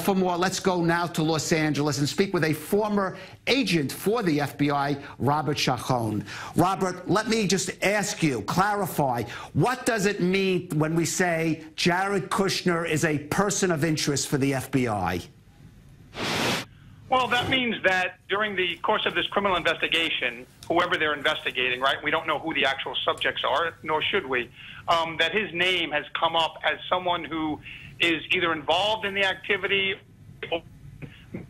for more, let's go now to Los Angeles and speak with a former agent for the FBI, Robert Chacon. Robert, let me just ask you, clarify, what does it mean when we say Jared Kushner is a person of interest for the FBI? Well, that means that during the course of this criminal investigation, whoever they're investigating, right, we don't know who the actual subjects are, nor should we, that his name has come up as someone who is either involved in the activity or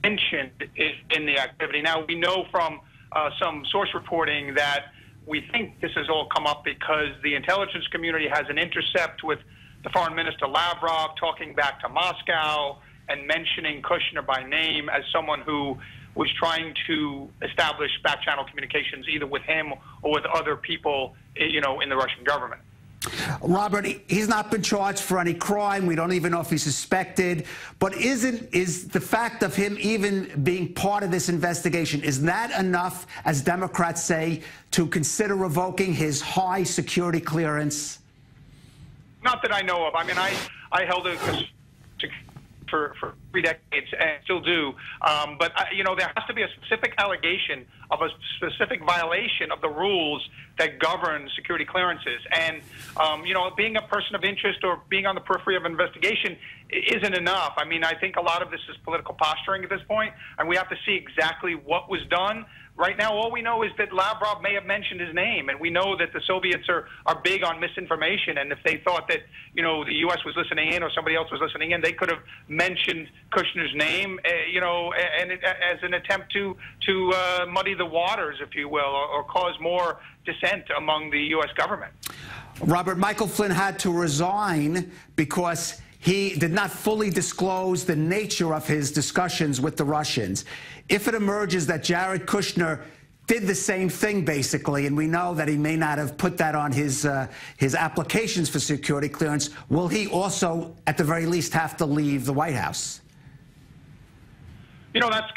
mentioned in the activity. Now, we know from some source reporting that we think this has all come up because the intelligence community has an intercept with the Foreign Minister Lavrov talking back to Moscow and mentioning Kushner by name as someone who was trying to establish back-channel communications either with him or with other people, you know, in the Russian government. Robert, he's not been charged for any crime. We don't even know if he's suspected. But is the fact of him even being part of this investigation, is that enough, as Democrats say, to consider revoking his high security clearance? Not that I know of. I mean, I held a for 3 decades and still do. But, you know, there has to be a specific allegation of a specific violation of the rules that govern security clearances. And, you know, being a person of interest or being on the periphery of investigation isn't enough. I mean, I think a lot of this is political posturing at this point, and we have to see exactly what was done. Right now, all we know is that Lavrov may have mentioned his name, and we know that the Soviets are big on misinformation, and if they thought that, you know, the U.S. was listening in or somebody else was listening in, they could have mentioned Kushner's name, you know, and as an attempt to muddy the waters, if you will, or cause more dissent among the U.S. government. Robert, Michael Flynn had to resign because he did not fully disclose the nature of his discussions with the Russians. If it emerges that Jared Kushner did the same thing, basically, and we know that he may not have put that on his applications for security clearance, will he also, at the very least, have to leave the White House? You know, that's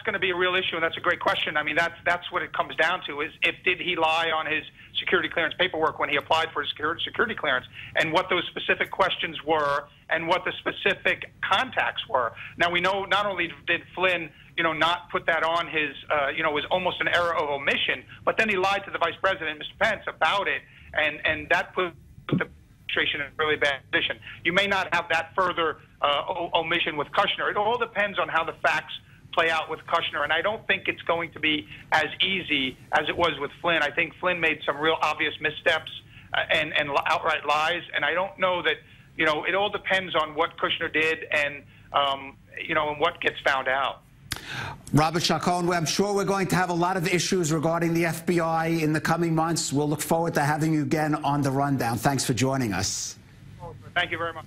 gonna be a real issue, and that's a great question. I mean, that's what it comes down to: is did he lie on his security clearance paperwork when he applied for his security clearance, and what those specific questions were, and what the specific contacts were. Now, we know not only did Flynn, you know, not put that on his, you know, it was almost an error of omission, but then he lied to the Vice President, Mr. Pence, about it, and that put the administration in a really bad position. You may not have that further omission with Kushner. It all depends on how the facts play out with Kushner, and I don't think it's going to be as easy as it was with Flynn. I think Flynn made some real obvious missteps and outright lies, and I don't know that, you know, it all depends on what Kushner did and, you know, and what gets found out. Robert Chacon, I'm sure we're going to have a lot of issues regarding the FBI in the coming months. We'll look forward to having you again on The Rundown. Thanks for joining us. Thank you very much.